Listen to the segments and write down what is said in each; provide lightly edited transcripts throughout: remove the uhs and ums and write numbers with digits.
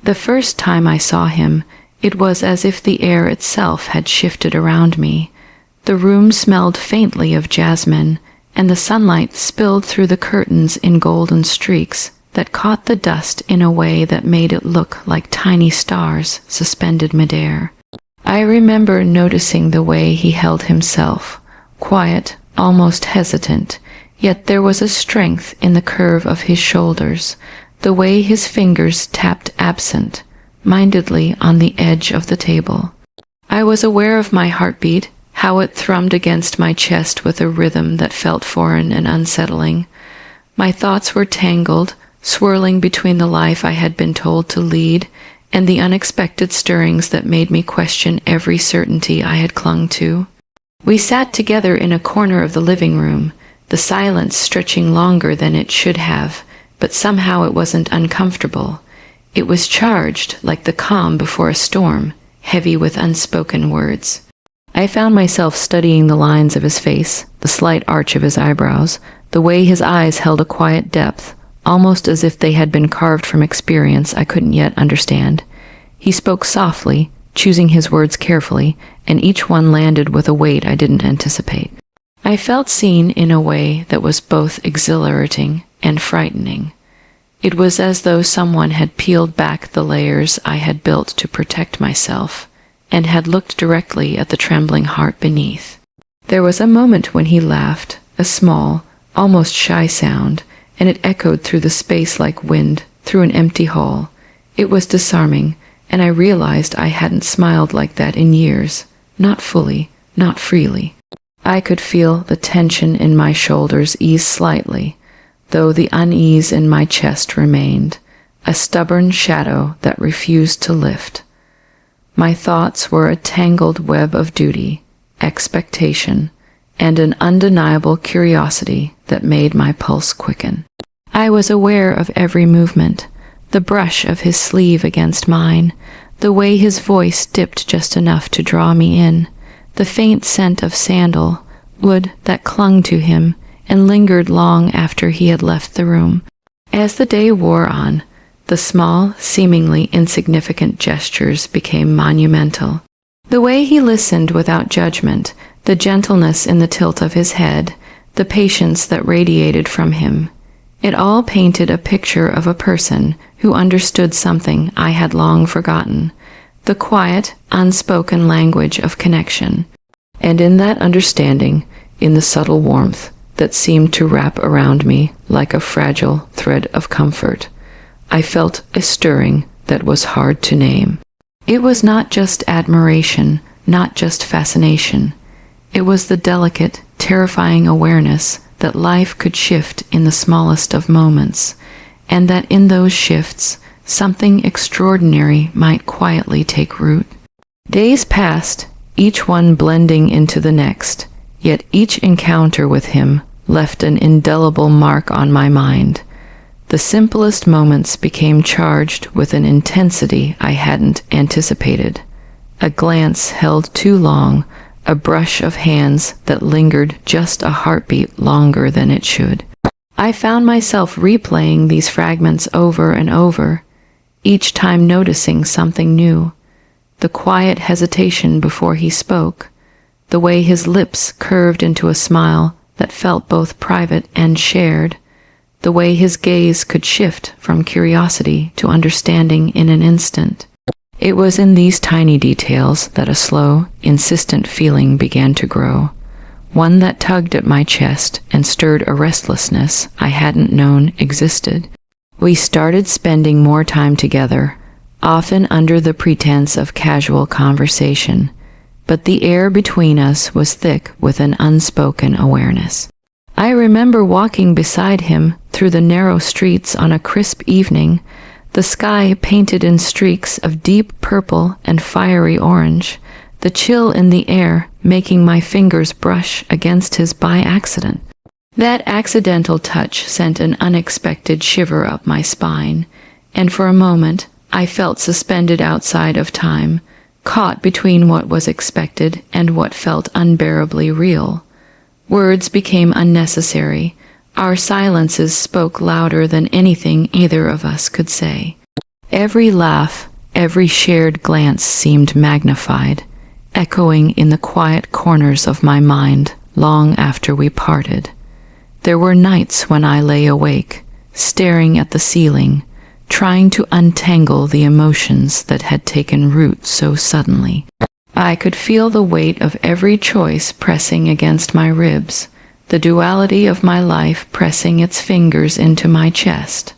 The first time I saw him, it was as if the air itself had shifted around me. The room smelled faintly of jasmine, and the sunlight spilled through the curtains in golden streaks that caught the dust in a way that made it look like tiny stars suspended midair. I remember noticing the way he held himself, quiet, almost hesitant, yet there was a strength in the curve of his shoulders, the way his fingers tapped absent-mindedly on the edge of the table. I was aware of my heartbeat, how it thrummed against my chest with a rhythm that felt foreign and unsettling. My thoughts were tangled, swirling between the life I had been told to lead and the unexpected stirrings that made me question every certainty I had clung to. We sat together in a corner of the living room, the silence stretching longer than it should have, but somehow it wasn't uncomfortable. It was charged like the calm before a storm, heavy with unspoken words. I found myself studying the lines of his face, the slight arch of his eyebrows, the way his eyes held a quiet depth, almost as if they had been carved from experience I couldn't yet understand. He spoke softly, choosing his words carefully, and each one landed with a weight I didn't anticipate. I felt seen in a way that was both exhilarating and frightening. It was as though someone had peeled back the layers I had built to protect myself, and had looked directly at the trembling heart beneath. There was a moment when he laughed, a small, almost shy sound, and it echoed through the space like wind, through an empty hall. It was disarming, and I realized I hadn't smiled like that in years, not fully, not freely. I could feel the tension in my shoulders ease slightly, though the unease in my chest remained, a stubborn shadow that refused to lift. My thoughts were a tangled web of duty, expectation, and an undeniable curiosity that made my pulse quicken. I was aware of every movement, the brush of his sleeve against mine, the way his voice dipped just enough to draw me in, the faint scent of sandal wood that clung to him and lingered long after he had left the room. As the day wore on, the small, seemingly insignificant gestures became monumental. The way he listened without judgment, the gentleness in the tilt of his head, the patience that radiated from him, it all painted a picture of a person who understood something I had long forgotten, the quiet, unspoken language of connection. And in that understanding, in the subtle warmth that seemed to wrap around me like a fragile thread of comfort, I felt a stirring that was hard to name. It was not just admiration, not just fascination. It was the delicate, terrifying awareness that life could shift in the smallest of moments, and that in those shifts, something extraordinary might quietly take root. Days passed, each one blending into the next, yet each encounter with him left an indelible mark on my mind. The simplest moments became charged with an intensity I hadn't anticipated. A glance held too long, a brush of hands that lingered just a heartbeat longer than it should. I found myself replaying these fragments over and over, each time noticing something new. The quiet hesitation before he spoke, the way his lips curved into a smile that felt both private and shared, the way his gaze could shift from curiosity to understanding in an instant. It was in these tiny details that a slow, insistent feeling began to grow, one that tugged at my chest and stirred a restlessness I hadn't known existed. We started spending more time together, often under the pretense of casual conversation, but the air between us was thick with an unspoken awareness. I remember walking beside him through the narrow streets on a crisp evening, the sky painted in streaks of deep purple and fiery orange, the chill in the air making my fingers brush against his by accident. That accidental touch sent an unexpected shiver up my spine, and for a moment I felt suspended outside of time, caught between what was expected and what felt unbearably real. Words became unnecessary. Our silences spoke louder than anything either of us could say. Every laugh, every shared glance seemed magnified, echoing in the quiet corners of my mind long after we parted. There were nights when I lay awake, staring at the ceiling, trying to untangle the emotions that had taken root so suddenly. I could feel the weight of every choice pressing against my ribs, the duality of my life pressing its fingers into my chest.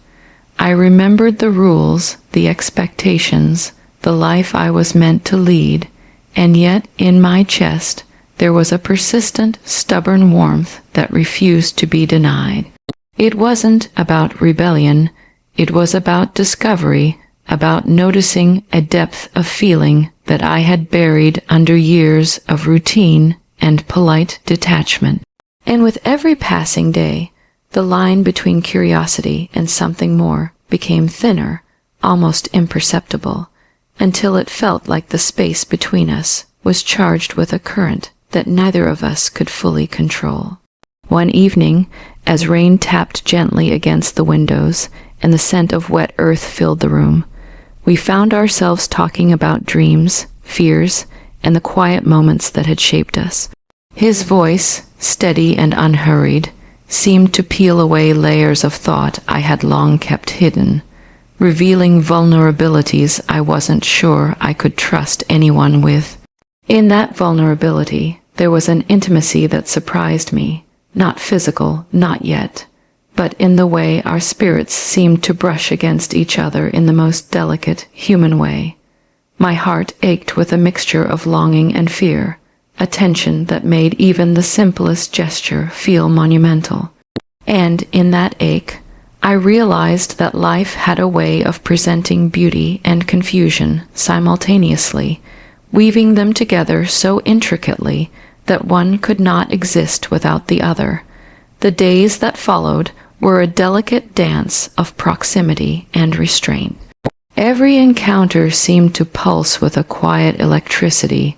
I remembered the rules, the expectations, the life I was meant to lead, and yet in my chest there was a persistent, stubborn warmth that refused to be denied. It wasn't about rebellion, it was about discovery, about noticing a depth of feeling that I had buried under years of routine and polite detachment. And with every passing day, the line between curiosity and something more became thinner, almost imperceptible, until it felt like the space between us was charged with a current that neither of us could fully control. One evening, as rain tapped gently against the windows and the scent of wet earth filled the room, we found ourselves talking about dreams, fears, and the quiet moments that had shaped us. His voice, steady and unhurried, seemed to peel away layers of thought I had long kept hidden, revealing vulnerabilities I wasn't sure I could trust anyone with. In that vulnerability, there was an intimacy that surprised me, not physical, not yet, but in the way our spirits seemed to brush against each other in the most delicate, human way. My heart ached with a mixture of longing and fear, a tension that made even the simplest gesture feel monumental. And in that ache, I realized that life had a way of presenting beauty and confusion simultaneously, weaving them together so intricately that one could not exist without the other. The days that followed were a delicate dance of proximity and restraint. Every encounter seemed to pulse with a quiet electricity,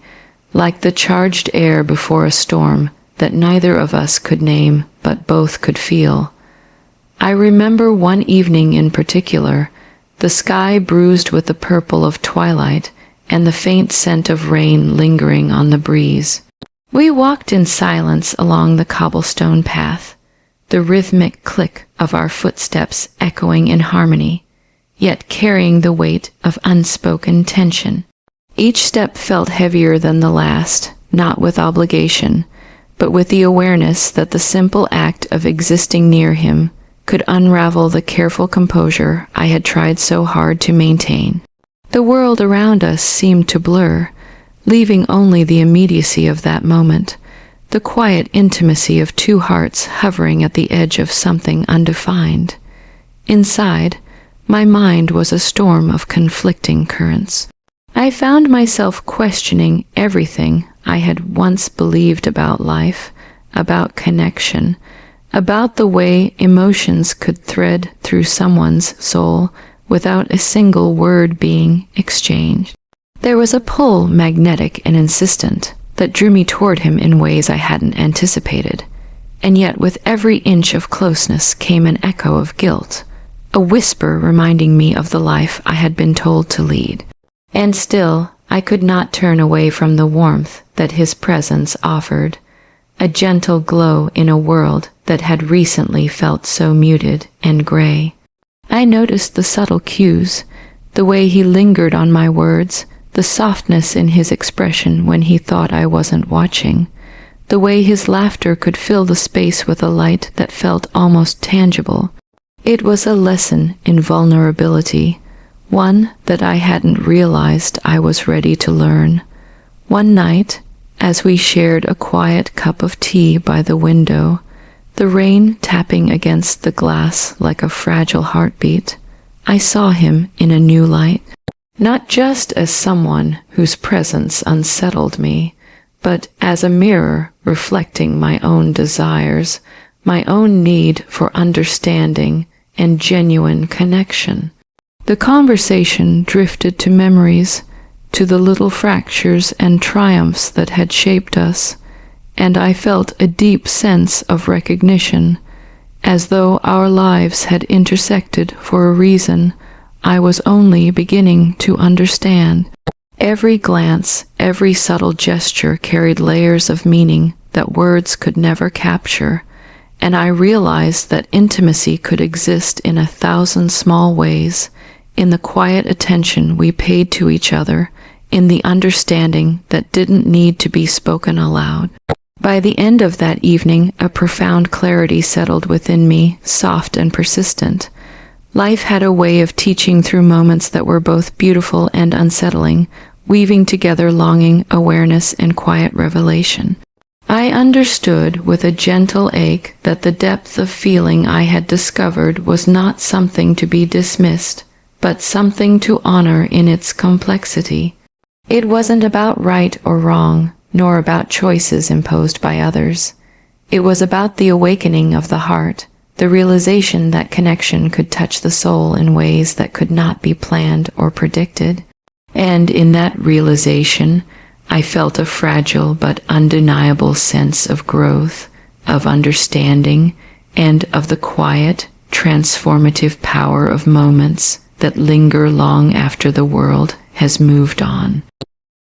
like the charged air before a storm that neither of us could name but both could feel. I remember one evening in particular, the sky bruised with the purple of twilight and the faint scent of rain lingering on the breeze. We walked in silence along the cobblestone path, the rhythmic click of our footsteps echoing in harmony, yet carrying the weight of unspoken tension. Each step felt heavier than the last, not with obligation, but with the awareness that the simple act of existing near him could unravel the careful composure I had tried so hard to maintain. The world around us seemed to blur, leaving only the immediacy of that moment, the quiet intimacy of two hearts hovering at the edge of something undefined. Inside, my mind was a storm of conflicting currents. I found myself questioning everything I had once believed about life, about connection, about the way emotions could thread through someone's soul without a single word being exchanged. There was a pull, magnetic and insistent, that drew me toward him in ways I hadn't anticipated, and yet with every inch of closeness came an echo of guilt, a whisper reminding me of the life I had been told to lead. And still, I could not turn away from the warmth that his presence offered, a gentle glow in a world that had recently felt so muted and gray. I noticed the subtle cues, the way he lingered on my words, the softness in his expression when he thought I wasn't watching, the way his laughter could fill the space with a light that felt almost tangible. It was a lesson in vulnerability, one that I hadn't realized I was ready to learn. One night, as we shared a quiet cup of tea by the window, the rain tapping against the glass like a fragile heartbeat, I saw him in a new light. Not just as someone whose presence unsettled me, but as a mirror reflecting my own desires, my own need for understanding and genuine connection. The conversation drifted to memories, to the little fractures and triumphs that had shaped us, and I felt a deep sense of recognition, as though our lives had intersected for a reason, I was only beginning to understand. Every glance, every subtle gesture carried layers of meaning that words could never capture, and I realized that intimacy could exist in 1,000 small ways, in the quiet attention we paid to each other, in the understanding that didn't need to be spoken aloud. By the end of that evening, a profound clarity settled within me, soft and persistent. Life had a way of teaching through moments that were both beautiful and unsettling, weaving together longing, awareness, and quiet revelation. I understood with a gentle ache that the depth of feeling I had discovered was not something to be dismissed, but something to honor in its complexity. It wasn't about right or wrong, nor about choices imposed by others. It was about the awakening of the heart, the realization that connection could touch the soul in ways that could not be planned or predicted. And in that realization, I felt a fragile but undeniable sense of growth, of understanding, and of the quiet, transformative power of moments that linger long after the world has moved on.